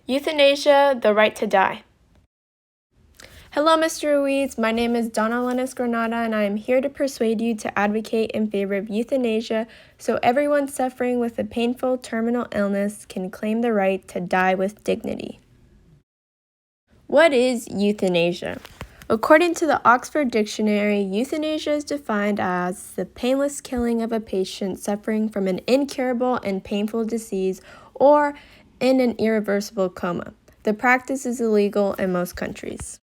Euthanasia, the right to die. Hello, Mr. Ruiz. My name is Donna Lenis Granada, and I am here to persuade you to advocate in favor of euthanasia so everyone suffering with a painful terminal illness can claim the right to die with dignity. What is euthanasia? According to the Oxford Dictionary, euthanasia is defined as the painless killing of a patient suffering from an incurable and painful disease or in an irreversible coma. The practice is illegal in most countries.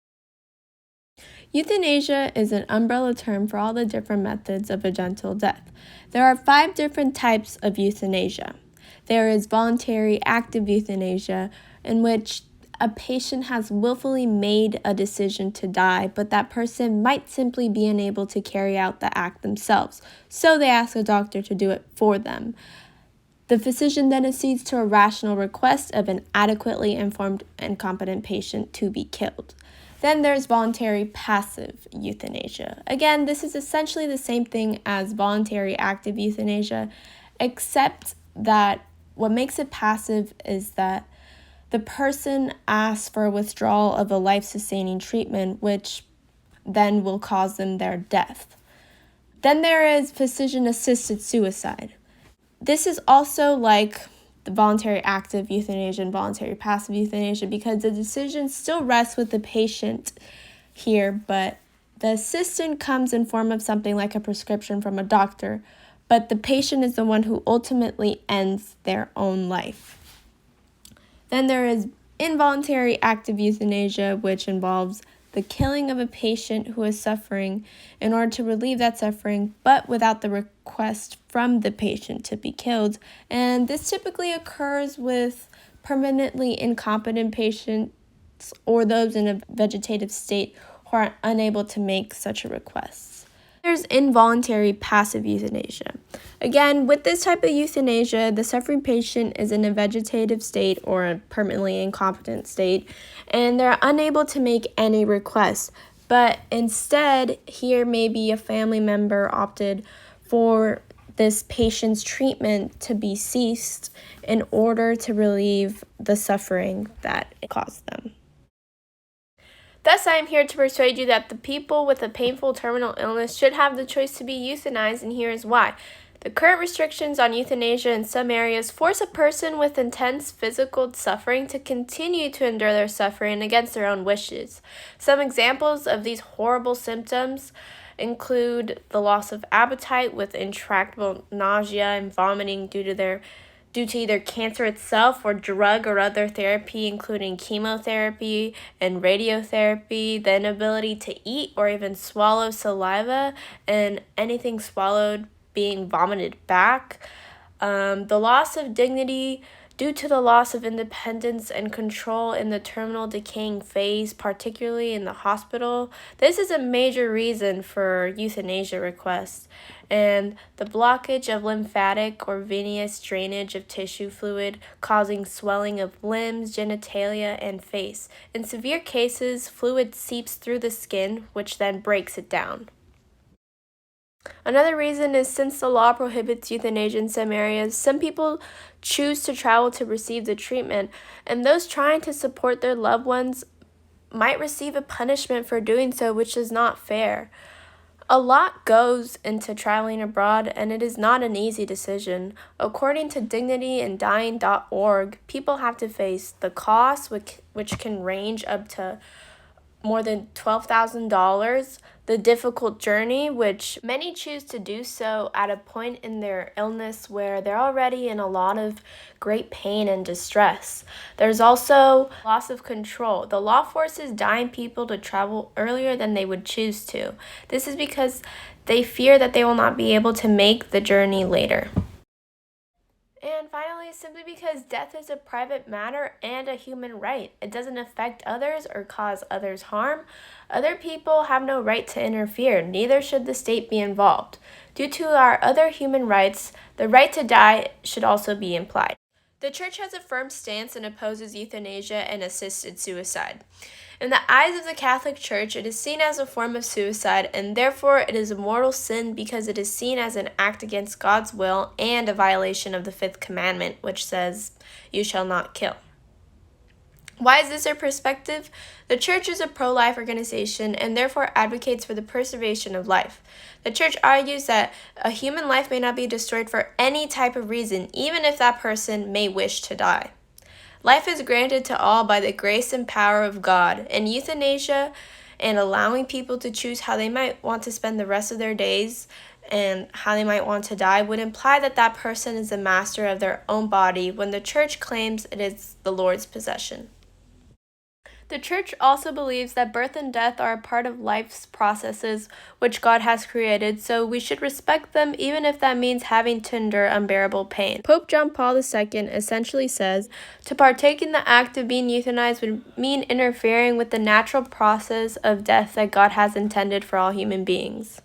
Euthanasia is an umbrella term for all the different methods of a gentle death. There are 5 different types of euthanasia. There is voluntary active euthanasia, in which a patient has willfully made a decision to die, but that person might simply be unable to carry out the act themselves, so they ask a doctor to do it for them. The physician then accedes to a rational request of an adequately informed and competent patient to be killed. Then there's voluntary passive euthanasia. Again, this is essentially the same thing as voluntary active euthanasia, except that what makes it passive is that the person asks for a withdrawal of a life-sustaining treatment, which then will cause them their death. Then there is physician-assisted suicide. This is also like the voluntary active euthanasia and voluntary passive euthanasia because the decision still rests with the patient here, but the assistant comes in form of something like a prescription from a doctor, but the patient is the one who ultimately ends their own life. Then there is involuntary active euthanasia, which involves the killing of a patient who is suffering in order to relieve that suffering, but without the request from the patient to be killed. And this typically occurs with permanently incompetent patients or those in a vegetative state who are unable to make such a request. There's involuntary passive euthanasia. Again, with this type of euthanasia, the suffering patient is in a vegetative state or a permanently incompetent state, and they're unable to make any requests. But instead, here maybe a family member opted for this patient's treatment to be ceased in order to relieve the suffering that it caused them. Thus, I am here to persuade you that the people with a painful terminal illness should have the choice to be euthanized, and here is why. The current restrictions on euthanasia in some areas force a person with intense physical suffering to continue to endure their suffering against their own wishes. Some examples of these horrible symptoms include the loss of appetite with intractable nausea and vomiting due to either cancer itself or drug or other therapy, including chemotherapy and radiotherapy, the inability to eat or even swallow saliva, and anything swallowed being vomited back, the loss of dignity due to the loss of independence and control in the terminal decaying phase, particularly in the hospital. This is a major reason for euthanasia requests. And the blockage of lymphatic or venous drainage of tissue fluid, causing swelling of limbs, genitalia, and face. In severe cases, fluid seeps through the skin, which then breaks it down. Another reason is since the law prohibits euthanasia in some areas, some people choose to travel to receive the treatment, and those trying to support their loved ones might receive a punishment for doing so, which is not fair. A lot goes into traveling abroad, and it is not an easy decision. According to dignityanddying.org, people have to face the costs, which can range up to more than $12,000, the difficult journey, which many choose to do so at a point in their illness where they're already in a lot of great pain and distress. There's also loss of control. The law forces dying people to travel earlier than they would choose to. This is because they fear that they will not be able to make the journey later. And finally, simply because death is a private matter and a human right. It doesn't affect others or cause others harm. Other people have no right to interfere, neither should the state be involved. Due to our other human rights, the right to die should also be implied. The Church has a firm stance and opposes euthanasia and assisted suicide. In the eyes of the Catholic Church, it is seen as a form of suicide, and therefore it is a mortal sin because it is seen as an act against God's will and a violation of the 5th commandment, which says, "You shall not kill." Why is this their perspective? The church is a pro-life organization and therefore advocates for the preservation of life. The church argues that a human life may not be destroyed for any type of reason, even if that person may wish to die. Life is granted to all by the grace and power of God, and euthanasia and allowing people to choose how they might want to spend the rest of their days and how they might want to die would imply that that person is the master of their own body when the church claims it is the Lord's possession. The church also believes that birth and death are a part of life's processes which God has created, so we should respect them even if that means having to endure unbearable pain. Pope John Paul II essentially says, to partake in the act of being euthanized would mean interfering with the natural process of death that God has intended for all human beings.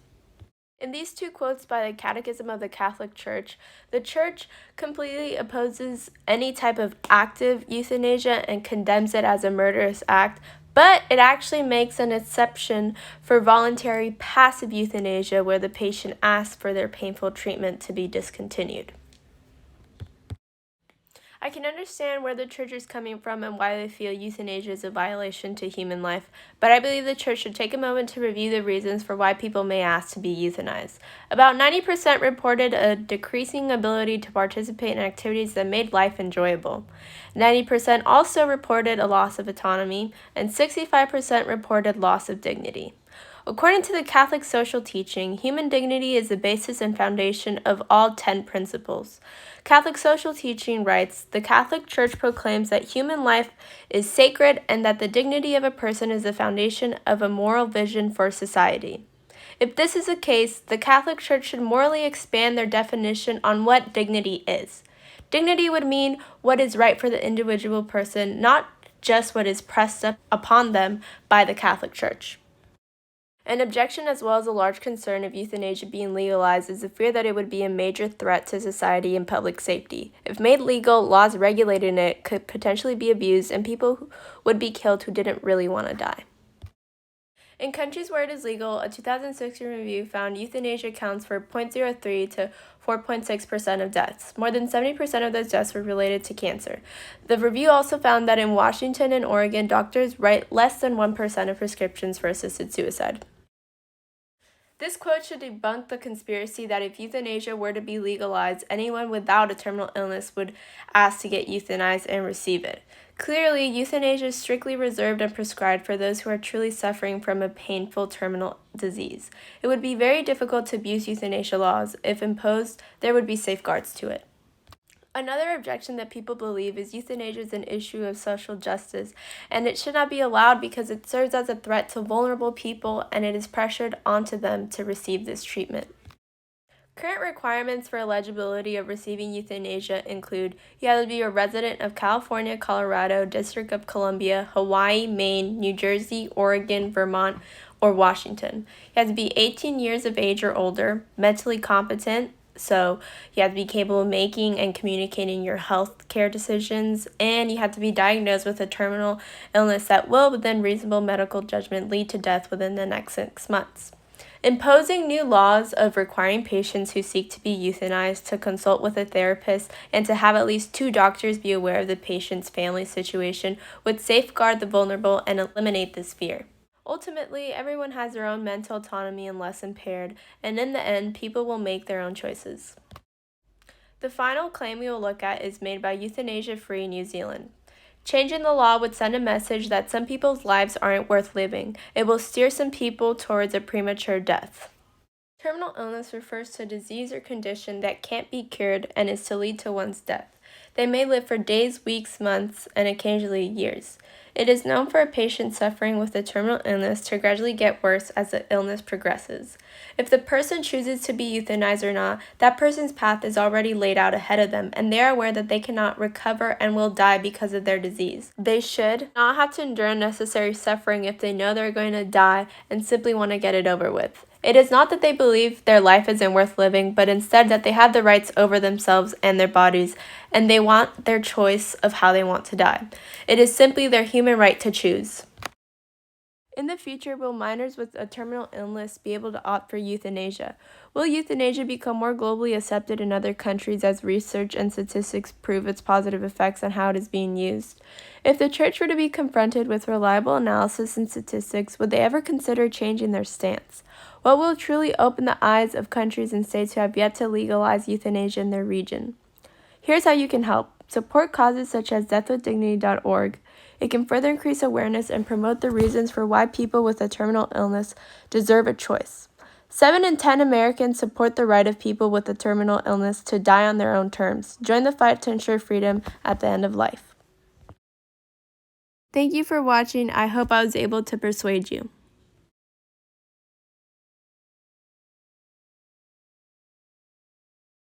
In these two quotes by the Catechism of the Catholic Church, the Church completely opposes any type of active euthanasia and condemns it as a murderous act, but it actually makes an exception for voluntary passive euthanasia where the patient asks for their painful treatment to be discontinued. I can understand where the church is coming from and why they feel euthanasia is a violation to human life, but I believe the church should take a moment to review the reasons for why people may ask to be euthanized. About 90% reported a decreasing ability to participate in activities that made life enjoyable. 90% also reported a loss of autonomy, and 65% reported loss of dignity. According to the Catholic social teaching, human dignity is the basis and foundation of all 10 principles. Catholic social teaching writes, the Catholic Church proclaims that human life is sacred and that the dignity of a person is the foundation of a moral vision for society. If this is the case, the Catholic Church should morally expand their definition on what dignity is. Dignity would mean what is right for the individual person, not just what is pressed upon them by the Catholic Church. An objection as well as a large concern of euthanasia being legalized is the fear that it would be a major threat to society and public safety. If made legal, laws regulating it could potentially be abused and people would be killed who didn't really want to die. In countries where it is legal, a 2016 review found euthanasia accounts for 0.03 to 4.6% of deaths. More than 70% of those deaths were related to cancer. The review also found that in Washington and Oregon, doctors write less than 1% of prescriptions for assisted suicide. This quote should debunk the conspiracy that if euthanasia were to be legalized, anyone without a terminal illness would ask to get euthanized and receive it. Clearly, euthanasia is strictly reserved and prescribed for those who are truly suffering from a painful terminal disease. It would be very difficult to abuse euthanasia laws. If imposed, there would be safeguards to it. Another objection that people believe is euthanasia is an issue of social justice, and it should not be allowed because it serves as a threat to vulnerable people and it is pressured onto them to receive this treatment. Current requirements for eligibility of receiving euthanasia include you have to be a resident of California, Colorado, District of Columbia, Hawaii, Maine, New Jersey, Oregon, Vermont, or Washington. You have to be 18 years of age or older, mentally competent, so you have to be capable of making and communicating your health care decisions, and you have to be diagnosed with a terminal illness that will, within reasonable medical judgment, lead to death within the next 6 months. Imposing new laws of requiring patients who seek to be euthanized to consult with a therapist and to have at least 2 doctors be aware of the patient's family situation would safeguard the vulnerable and eliminate this fear. Ultimately, everyone has their own mental autonomy unless impaired, and in the end, people will make their own choices. The final claim we will look at is made by Euthanasia Free New Zealand. Changing the law would send a message that some people's lives aren't worth living. It will steer some people towards a premature death. Terminal illness refers to a disease or condition that can't be cured and is to lead to one's death. They may live for days, weeks, months, and occasionally years. It is known for a patient suffering with a terminal illness to gradually get worse as the illness progresses. If the person chooses to be euthanized or not, that person's path is already laid out ahead of them, and they are aware that they cannot recover and will die because of their disease. They should not have to endure unnecessary suffering if they know they're going to die and simply want to get it over with. It is not that they believe their life isn't worth living, but instead that they have the rights over themselves and their bodies, and they want their choice of how they want to die. It is simply their human right to choose. In the future, will minors with a terminal illness be able to opt for euthanasia? Will euthanasia become more globally accepted in other countries as research and statistics prove its positive effects on how it is being used? If the church were to be confronted with reliable analysis and statistics, would they ever consider changing their stance? What will truly open the eyes of countries and states who have yet to legalize euthanasia in their region? Here's how you can help. Support causes such as deathwithdignity.org. It can further increase awareness and promote the reasons for why people with a terminal illness deserve a choice. 7 in 10 Americans support the right of people with a terminal illness to die on their own terms. Join the fight to ensure freedom at the end of life. Thank you for watching. I hope I was able to persuade you.